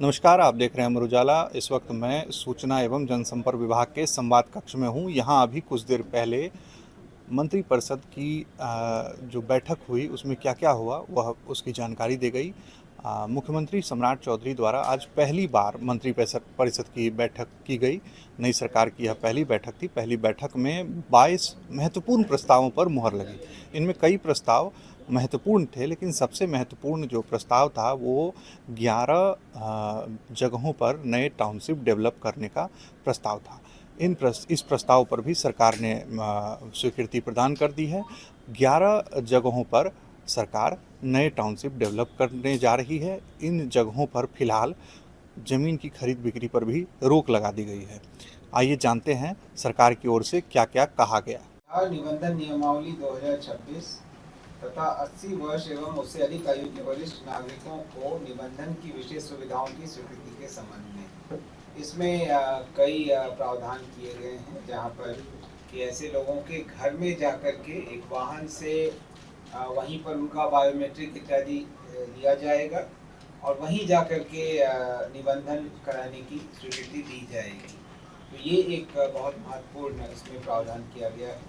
नमस्कार, आप देख रहे हैं अमर उजाला। इस वक्त मैं सूचना एवं जनसंपर्क विभाग के संवाद कक्ष में हूँ। यहाँ अभी कुछ देर पहले मंत्रिपरिषद की जो बैठक हुई उसमें क्या-क्या हुआ वह उसकी जानकारी दी गई। मुख्यमंत्री सम्राट चौधरी द्वारा आज पहली बार मंत्रिपरिषद परिषद की बैठक की गई। नई सरकार की यह पहली बैठक थी। पहली बैठक में 22 महत्वपूर्ण प्रस्तावों पर मुहर लगी। इनमें कई प्रस्ताव महत्वपूर्ण थे, लेकिन सबसे महत्वपूर्ण जो प्रस्ताव था वो 11 जगहों पर नए टाउनशिप डेवलप करने का प्रस्ताव था। इस प्रस्ताव पर भी सरकार ने स्वीकृति प्रदान कर दी है। 11 जगहों पर सरकार नए टाउनशिप डेवलप करने जा रही है। इन जगहों पर फिलहाल ज़मीन की खरीद बिक्री पर भी रोक लगा दी गई है। आइए जानते हैं सरकार की ओर से क्या-क्या कहा गया। निबंधन नियमावली 2026 तथा 80 वर्ष एवं उससे अधिक आयु के वरिष्ठ नागरिकों को निबंधन की विशेष सुविधाओं की स्वीकृति के संबंध में इसमें कई प्रावधान किए गए हैं, जहां पर कि ऐसे लोगों के घर में जाकर के एक वाहन से वहीं पर उनका बायोमेट्रिक इत्यादि लिया जाएगा और वहीं जाकर के निबंधन कराने की स्वीकृति दी जाएगी। तो ये एक बहुत महत्वपूर्ण इसमें प्रावधान किया गया है।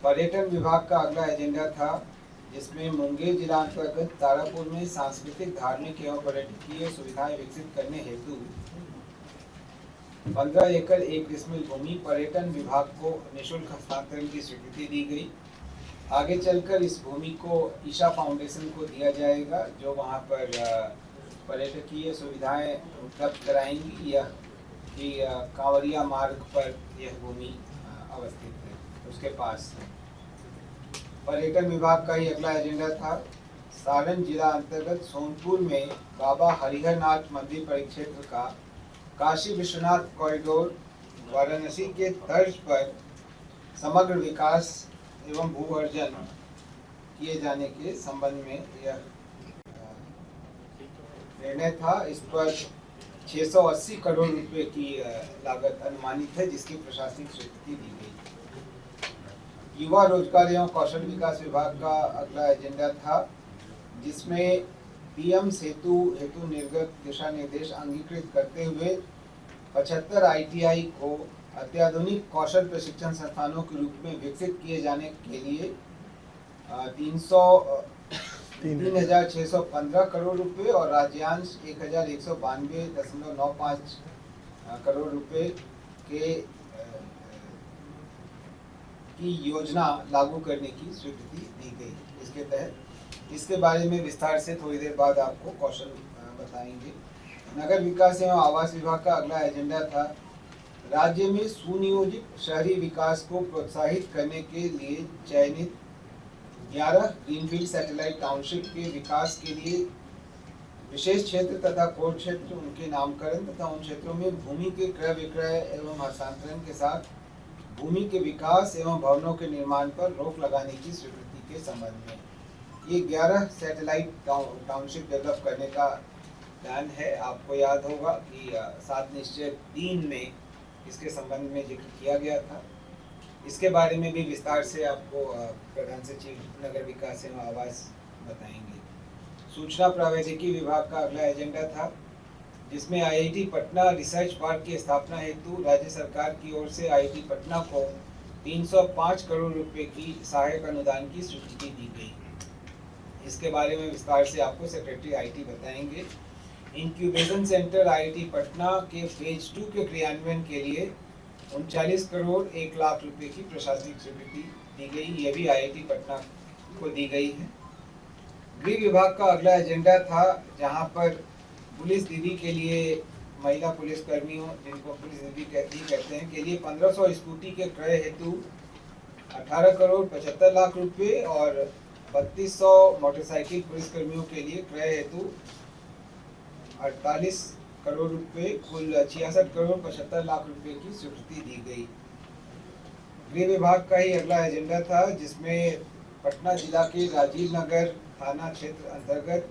पर्यटन विभाग का अगला एजेंडा था, जिसमें मुंगेर जिला अंतर्गत तारापुर में सांस्कृतिक, धार्मिक एवं पर्यटकीय सुविधाएं विकसित करने हेतु 15 एकड़ 1 डिसमिल भूमि पर्यटन विभाग को निःशुल्क हस्तांतरण की स्वीकृति दी गई। आगे चलकर इस भूमि को ईशा फाउंडेशन को दिया जाएगा, जो वहां पर पर्यटकीय सुविधाएं उपलब्ध कराएंगी। यह कि कांवरिया मार्ग पर यह भूमि अवस्थित है, उसके पास। पर्यटन विभाग का ही अगला एजेंडा था, सारण जिला अंतर्गत सोनपुर में बाबा हरिहरनाथ मंदिर परिक्षेत्र का काशी विश्वनाथ कॉरिडोर वाराणसी के तर्ज पर समग्र विकास एवं भू अर्जन किए जाने के संबंध में यह निर्णय था। इस पर 680 करोड़ रुपए की लागत अनुमानित है, जिसकी प्रशासनिक स्वीकृति दी गई। युवा रोजगार एवं कौशल विकास विभाग का अगला एजेंडा था, जिसमें पीएम सेतु हेतु निर्गत दिशा निर्देश अंगीकृत करते हुए 75 आईटीआई को अत्याधुनिक कौशल प्रशिक्षण संस्थानों के रूप में विकसित किए जाने के लिए 3,615 करोड़ रुपए और राज्यांश 1,192.95 करोड़ रुपए के की योजना लागू करने की स्वीकृति दी गई। इसके तहत इसके बारे में विस्तार से थोड़ी देर बाद आपको कौशल बताएंगे। नगर विकास एवं आवास विभाग का अगला एजेंडा था, राज्य में सुनियोजित शहरी विकास को प्रोत्साहित करने के लिए चयनित 11 ग्रीनफील्ड सैटेलाइट टाउनशिप के विकास के लिए विशेष क्षेत्र तथा कोर क्षेत्र, उनके नामकरण तथा उन क्षेत्रों में भूमि के क्रय विक्रय एवं हस्तांतरण के साथ भूमि के विकास एवं भवनों के निर्माण पर रोक लगाने की स्वीकृति के संबंध में ये 11 सैटेलाइट टाउनशिप डेवलप करने का प्लान है। आपको याद होगा कि 7 निश्चय 3 में इसके संबंध में जिक्र किया गया था। इसके बारे में भी विस्तार से आपको प्रधान सचिव नगर विकास एवं आवास बताएंगे। सूचना प्रौद्योगिकी विभाग का अगला एजेंडा था, जिसमें आईआईटी पटना रिसर्च पार्क की स्थापना हेतु राज्य सरकार की ओर से आईआईटी पटना को 305 करोड़ रुपए की सहायक अनुदान की स्वीकृति दी गई। इसके बारे में विस्तार से आपको सेक्रेटरी आईटी बताएंगे। इंक्यूबेशन सेंटर आईआईटी पटना के फेज 2 के क्रियान्वयन के लिए 39 करोड़ 1 लाख रुपए की प्रशासनिक स्वीकृति दी गई। यह भी आईआईटी पटना को दी गई है। गृह विभाग का अगला एजेंडा था, जहां पर पुलिस दीदी के लिए, महिला पुलिस कर्मियों जिनको पुलिस दीदी कहते हैं, के लिए 1500 स्कूटी के क्रय हेतु 18 करोड़ 75 लाख रुपए और 3200 मोटरसाइकिल पुलिस कर्मियों के लिए क्रय हेतु 48 करोड़ रुपए, कुल 66 करोड़ 75 लाख रुपए की स्वीकृति दी गई। गृह विभाग का ही अगला एजेंडा था, जिसमें पटना जिला के राजीव नगर थाना क्षेत्र अंतर्गत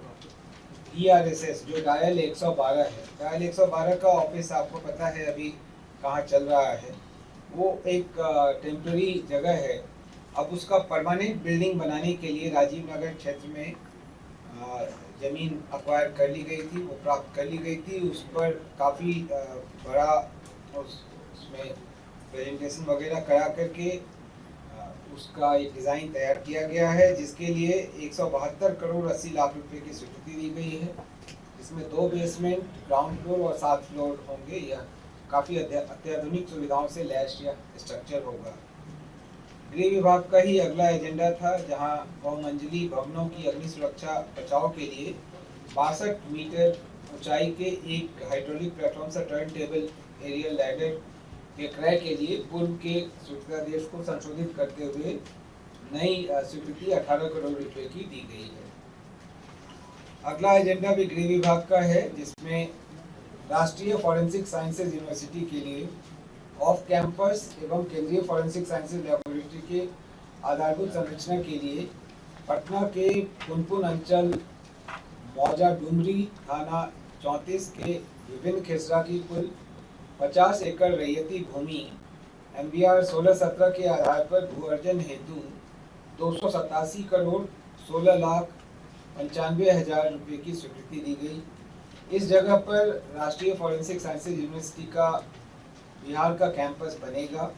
ERSS जो डायल 112 है, डायल 112 का ऑफिस आपको पता है अभी कहाँ चल रहा है। वो एक टेम्पररी जगह है। अब उसका परमानेंट बिल्डिंग बनाने के लिए राजीव नगर क्षेत्र में ज़मीन अक्वायर कर ली गई थी, वो प्राप्त कर ली गई थी। उस पर काफ़ी बड़ा उसमें प्रेजेंटेशन वगैरह करा करके उसका एक डिज़ाइन तैयार किया गया है, जिसके लिए 172 करोड़ 80 लाख रुपए की स्वीकृति दी गई है। इसमें 2 बेसमेंट, ग्राउंड फ्लोर और 7 फ्लोर होंगे। यह काफ़ी अत्याधुनिक सुविधाओं से लैस या स्ट्रक्चर होगा। गृह विभाग का ही अगला एजेंडा था, जहां बहुमंजिली भवनों की अग्नि सुरक्षा बचाव के लिए 62 मीटर ऊंचाई के एक हाइड्रोलिक प्लेटफॉर्म से टर्न टेबल एरियल लैडर के क्रय के लिए पूर्व के स्वीकृतादेश को संशोधित करते हुए नई स्वीकृति 18 करोड़ रुपए की दी गई है। अगला एजेंडा भी गृह विभाग का है, जिसमें राष्ट्रीय फॉरेंसिक साइंसेज यूनिवर्सिटी के लिए ऑफ कैंपस एवं केंद्रीय फॉरेंसिक साइंसेज लैबोरेटरी के आधारभूत संरचना के लिए पटना के पुनपुन अंचल मौजा डुमरी थाना 34 के विभिन्न खेसरा की कुल 50 एकड़ रैयती भूमि MBR 1617 के आधार पर भू अर्जन हेतु 287 करोड़ 16 लाख 95 हजार रुपये की स्वीकृति दी गई। इस जगह पर राष्ट्रीय फॉरेंसिक साइंसेज यूनिवर्सिटी का बिहार का कैंपस बनेगा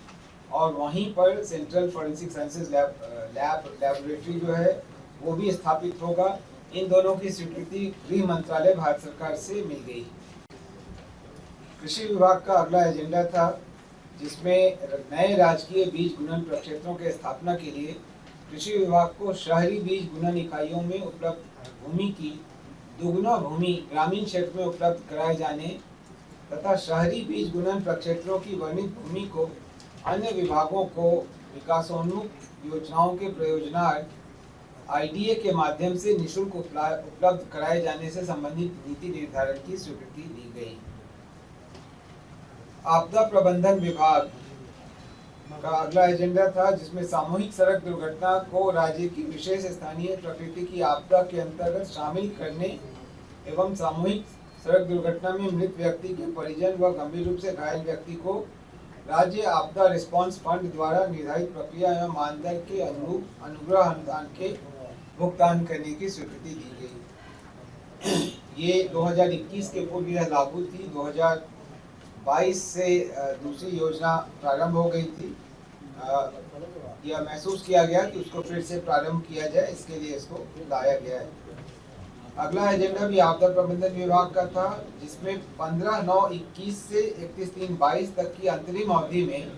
और वहीं पर सेंट्रल फॉरेंसिक साइंसेज लैबोरेटरी जो है वो भी स्थापित होगा। इन दोनों की स्वीकृति गृह मंत्रालय भारत सरकार से मिल गई। कृषि विभाग का अगला एजेंडा था, जिसमें नए राजकीय बीज गुणन प्रक्षेत्रों के स्थापना के लिए कृषि विभाग को शहरी बीज गुणन इकाइयों में उपलब्ध भूमि की दुगुना भूमि ग्रामीण क्षेत्र में उपलब्ध कराए जाने तथा शहरी बीज गुणन प्रक्षेत्रों की वर्णित भूमि को अन्य विभागों को विकासोन्मुख योजनाओं के प्रयोजनार्थ IDA के माध्यम से निःशुल्क उपलब्ध कराए जाने से संबंधित नीति निर्धारण की स्वीकृति दी गई। आपदा प्रबंधन विभाग का अगला एजेंडा था, जिसमें सामूहिक सड़क दुर्घटना को राज्य की विशेष स्थानीय प्रकृति की आपदा के अंतर्गत शामिल करने एवं सामूहिक सड़क दुर्घटना में मृत व्यक्ति के परिजन व गंभीर रूप से घायल व्यक्ति को राज्य आपदा रिस्पांस फंड द्वारा निर्धारित प्रक्रिया एवं मानदंड के अनुरूप अनुग्रह अनुदान के भुगतान करने की स्वीकृति दी गई। ये 2021 के पूर्व यह लागू थी। 2022 से दूसरी योजना प्रारंभ हो गई थी। यह महसूस किया गया कि उसको फिर से प्रारंभ किया जाए, इसके लिए इसको लाया गया है। अगला एजेंडा भी आपदा प्रबंधन विभाग का था, जिसमें 15/9/21 से 31/3/22 तक की अंतरिम अवधि में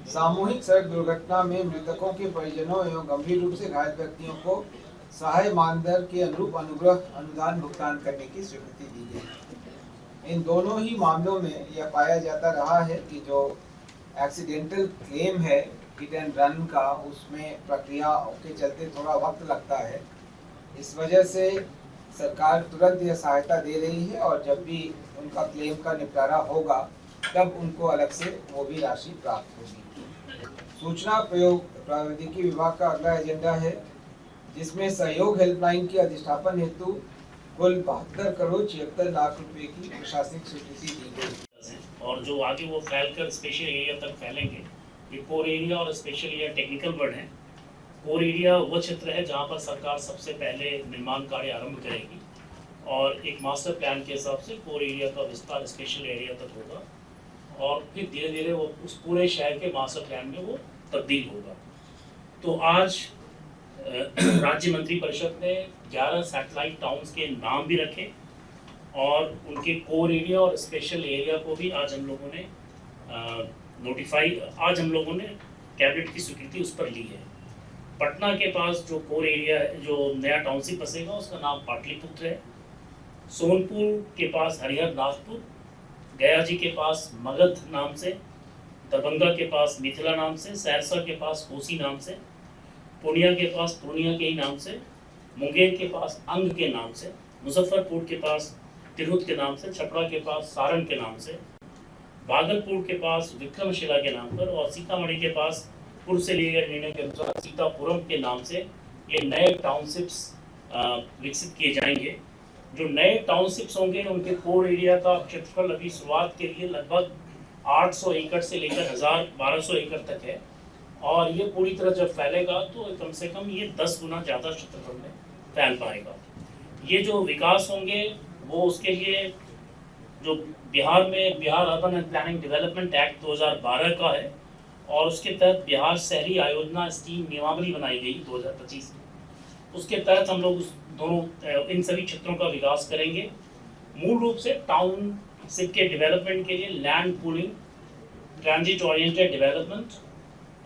सामूहिक सड़क दुर्घटना में मृतकों के परिजनों एवं गंभीर रूप से घायल व्यक्तियों को सहाय मानदंड के अनुरूप अनुग्रह अनुदान भुगतान करने की स्वीकृति दी गई। इन दोनों ही मामलों में यह पाया जाता रहा है कि जो एक्सीडेंटल क्लेम है हिट एंड रन का, उसमें प्रक्रिया के चलते थोड़ा वक्त लगता है। इस वजह से सरकार तुरंत यह सहायता दे रही है और जब भी उनका क्लेम का निपटारा होगा तब उनको अलग से वो भी राशि प्राप्त होगी। सूचना प्रयोग प्रौद्योगिकी विभाग का अगला एजेंडा है, जिसमें सहयोग हेल्पलाइन की अधिष्ठापन हेतु कुल 72 करोड़ 76 लाख रुपए की प्रशासनिक स्वीकृति दी गई। और जो आगे वो फैलकर स्पेशल एरिया तक फैलेंगे, ये कोर एरिया और स्पेशल एरिया टेक्निकल वर्ड है। कोर एरिया वो क्षेत्र है जहाँ पर सरकार सबसे पहले निर्माण कार्य आरंभ करेगी और एक मास्टर प्लान के हिसाब से कोर एरिया का विस्तार स्पेशल एरिया तक होगा और फिर धीरे धीरे वो उस पूरे शहर के मास्टर प्लान में वो तब्दील होगा। तो आज राज्य मंत्री परिषद ने 11 सैटेलाइट टाउन्स के नाम भी रखे और उनके कोर एरिया और स्पेशल एरिया को भी आज हम लोगों ने आज हम लोगों ने कैबिनेट की स्वीकृति उस पर ली है। पटना के पास जो कोर एरिया है, जो नया टाउनशिप बसेगा, उसका नाम पाटलिपुत्र है। सोनपुर के पास हरिहर नाथपुर, गया जी के पास मगध नाम से, दरभंगा के पास मिथिला नाम से, सहरसा के पास कोसी नाम से, पूर्णिया के पास पूर्णिया के ही नाम से, मुंगेर के पास अंग के नाम से, मुजफ्फरपुर के पास तिरहुत के नाम से, छपरा के पास सारण के नाम से, भागलपुर के पास विक्रमशिला के नाम पर और सीतामढ़ी के पास पूर्व से लिए गए निर्णय के अनुसार सीतापुरम के नाम से ये नए टाउनशिप्स विकसित किए जाएंगे। जो नए टाउनशिप्स होंगे उनके कोर एरिया का क्षेत्रफल अभी शुरुआत के लिए लगभग 800 एकड़ से लेकर 1200 एकड़ तक है और ये पूरी तरह जब फैलेगा तो कम से कम ये 10 गुना ज़्यादा क्षेत्रफल में फैल पाएगा। ये जो विकास होंगे वो उसके लिए जो बिहार में Bihar urban and planning development act 2012 का है और उसके तहत बिहार शहरी आयोजना स्कीम नियमावली बनाई गई 2025 में। उसके तहत हम लोग उस दोनों इन सभी क्षेत्रों का विकास करेंगे। मूल रूप से टाउनशिप के डेवलपमेंट के लिए land pooling, transit oriented development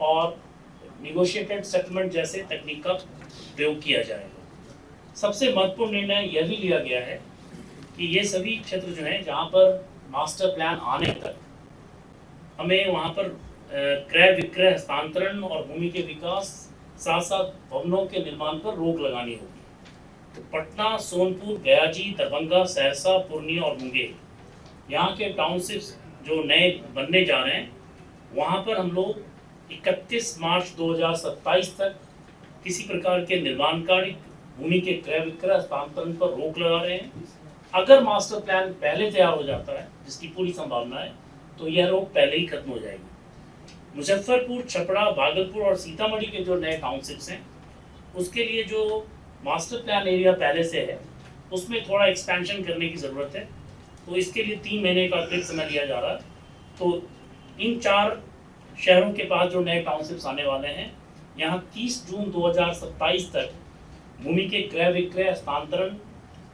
और निगोशिएटेड सेटलमेंट जैसे तकनीक का प्रयोग किया जाएगा। सबसे महत्वपूर्ण निर्णय यह भी लिया गया है कि ये सभी क्षेत्र जो हैं जहाँ पर मास्टर प्लान आने तक हमें वहाँ पर क्रय विक्रय हस्तांतरण और भूमि के विकास साथ साथ भवनों के निर्माण पर रोक लगानी होगी। तो पटना, सोनपुर, गयाजी, दरभंगा, सहरसा, पूर्णिया और मुंगेर यहाँ के टाउनशिप्स जो नए बनने जा रहे हैं वहाँ पर हम लोग 31 मार्च 2027 तक किसी प्रकार के निर्माण कार्य, भूमि के क्रय विक्रय हस्तांतरण पर रोक लगा रहे हैं। अगर मास्टर प्लान पहले तैयार हो जाता है, जिसकी पूरी संभावना है, तो यह रोक पहले ही खत्म हो जाएगी। मुजफ्फरपुर, छपरा, भागलपुर और सीतामढ़ी के जो नए टाउनशिप्स हैं उसके लिए जो मास्टर प्लान एरिया पहले से है उसमें थोड़ा एक्सपेंशन करने की ज़रूरत है। तो इसके लिए 3 महीने का अतिरिक्त समय लिया जा रहा है। तो इन 4 शहरों के पास जो नए टाउनशिप्स आने वाले हैं यहाँ 30 जून 2027 तक भूमि के क्रय विक्रय हस्तांतरण,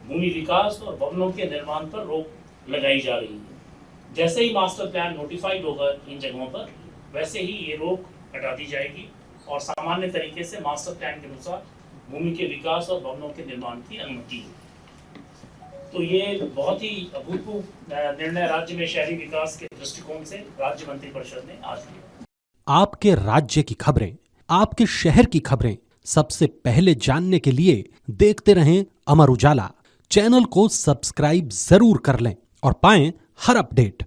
भूमि विकास और भवनों के निर्माण पर रोक लगाई जा रही है। जैसे ही मास्टर प्लान नोटिफाइड होगा इन जगहों पर वैसे ही ये रोक हटा दी जाएगी और सामान्य तरीके से मास्टर प्लान के अनुसार भूमि के विकास और भवनों के निर्माण की अनुमति है। तो ये बहुत ही अभूतपूर्व निर्णय राज्य में शहरी विकास के दृष्टिकोण से राज्य मंत्रिपरिषद ने आज लिया। आपके राज्य की खबरें, आपके शहर की खबरें सबसे पहले जानने के लिए देखते रहें अमर उजाला। चैनल को सब्सक्राइब जरूर कर लें और पाएं हर अपडेट।